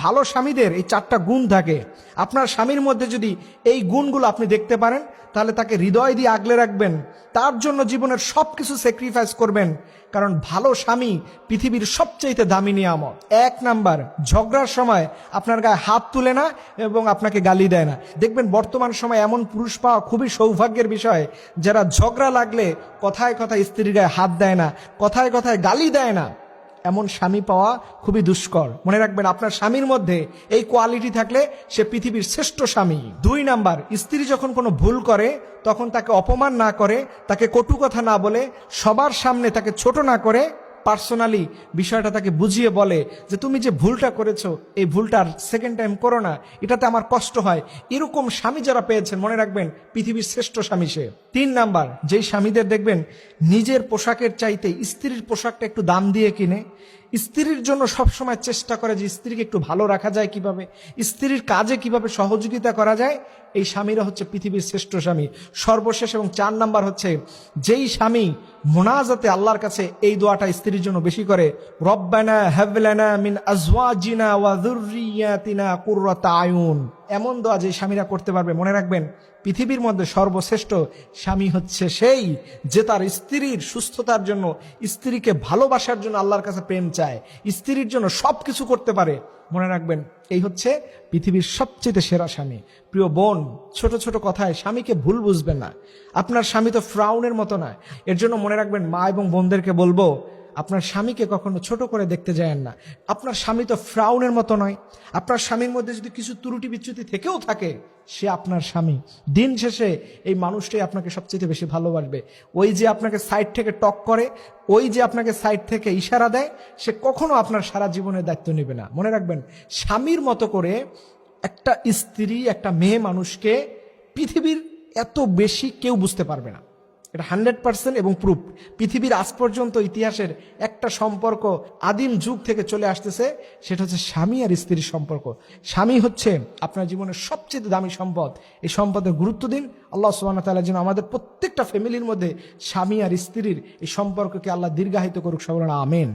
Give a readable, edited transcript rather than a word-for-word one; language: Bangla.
ভালো স্বামীদের এই 4টা গুণ থাকে। আপনার স্বামীর মধ্যে যদি এই গুণগুলো আপনি দেখতে পারেন, তাহলে তাকে হৃদয় দিয়ে আগলে রাখবেন, তার জন্য জীবনের সবকিছু স্যাক্রিফাইস করবেন। কারণ ভালো স্বামী পৃথিবীর সবচেয়ে দামি নিয়ামত। 1 নাম্বার, ঝগড়ার সময় আপনার গায়ে হাত তুলে না এবং আপনাকে গালি দেয় না। দেখবেন বর্তমান সময় এমন পুরুষ পাওয়া খুবই সৌভাগ্যের বিষয়, যারা ঝগড়া লাগলে কথায় কথায় স্ত্রীর গায়ে হাত দেয় না, কথায় কথায় গালি দেয় না। এমন স্বামী পাওয়া খুবই দুষ্কর। মনে রাখবেন, আপনার স্বামীর মধ্যে এই কোয়ালিটি থাকলে সে পৃথিবীর শ্রেষ্ঠ স্বামী। 2 নাম্বার, স্ত্রী যখন কোনো ভুল করে তখন তাকে অপমান না করে, তাকে কটু কথা না বলে, সবার সামনে তাকে ছোট না করে, পার্সোনালি বিষয়টা তাকে বুঝিয়ে বলে যে তুমি যে ভুলটা করেছো, এই ভুলটা আর সেকেন্ড টাইম করো না, এটাতে আমার কষ্ট হয়। এরকম স্বামী যারা পেয়েছেন, মনে রাখবেন পৃথিবীর শ্রেষ্ঠ স্বামী সে। 3 নাম্বার, যেই স্বামীদের দেখবেন নিজের পোশাকের চাইতে স্ত্রীর পোশাকটা একটু দাম দিয়ে কিনে, স্ত্রীর জন্য সবসময় চেষ্টা করে যে স্ত্রীকে একটু ভালো রাখা যায় কিভাবে, স্ত্রীর কাজে কিভাবে সহযোগিতা করা যায়, এই স্বামীরা হচ্ছে পৃথিবীর শ্রেষ্ঠ স্বামী। সর্বশেষ এবং 4 নাম্বার হচ্ছে, যেই স্বামী মুনাজাতে আল্লাহর কাছে এই দোয়াটা স্ত্রীর জন্য বেশি করে, রব্বানা হাব লানা মিন আজওয়াজিনা ওয়া যুররিয়াতিনা কুররাতা আয়ুন। এমন দোয়া যে স্বামীরা করতে পারবে, মনে রাখবেন পৃথিবীর মধ্যে সর্বশ্রেষ্ঠ স্বামী হচ্ছে সেই যে তার স্ত্রীর সুস্থতার জন্য, স্ত্রীকে ভালোবাসার জন্য আল্লাহর কাছে প্রেম চায়, স্ত্রীর জন্য সবকিছু করতে পারে। মনে রাখবেন এই হচ্ছে পৃথিবীর সবচেয়ে সেরা স্বামী। প্রিয় বোন, ছোট ছোট কথায় স্বামীকে ভুল বুঝবেন না। আপনার স্বামী তো ফ্রাউনের মতো না। এর জন্য মনে রাখবেন, মা এবং বোনদেরকে বলবো, আপনার স্বামীকে কখনো ছোট করে দেখতে যায়েন না। আপনার স্বামী তো ফ্রাউনের মতো নয়। আপনার স্বামীর মধ্যে যদি কিছু ত্রুটি বিচ্যুতি থেকেও থাকে, সে আপনার স্বামী। দিন শেষে এই মানুষটাই আপনাকে সবচেয়ে বেশি ভালোবাসবে। ওই যে আপনাকে সাইড থেকে টক করে, ওই যে আপনাকে সাইড থেকে ইশারা দেয়, সে কখনো আপনার সারা জীবনের দায়িত্ব নেবে না। মনে রাখবেন, স্বামীর মতো করে একটা স্ত্রী, একটা মেয়ে মানুষকে পৃথিবীর এত বেশি কেউ বুঝতে পারবে না। এটা 100% এবং প্রুফ। পৃথিবীর আজ পর্যন্ত ইতিহাসের একটা সম্পর্ক আদিম যুগ থেকে চলে আসতেছে, সেটা হচ্ছে স্বামী আর স্ত্রীর সম্পর্ক। স্বামী হচ্ছে আপনার জীবনের সবচেয়ে দামি সম্পদ। এই সম্পদের গুরুত্ব দিন। আল্লাহ সুবহানাহু ওয়া তাআলা যেন আমাদের প্রত্যেকটা ফ্যামিলির মধ্যে স্বামী আর স্ত্রীর এই সম্পর্ককে আল্লাহ দীর্ঘায়িত করুক। সবাই আমিন।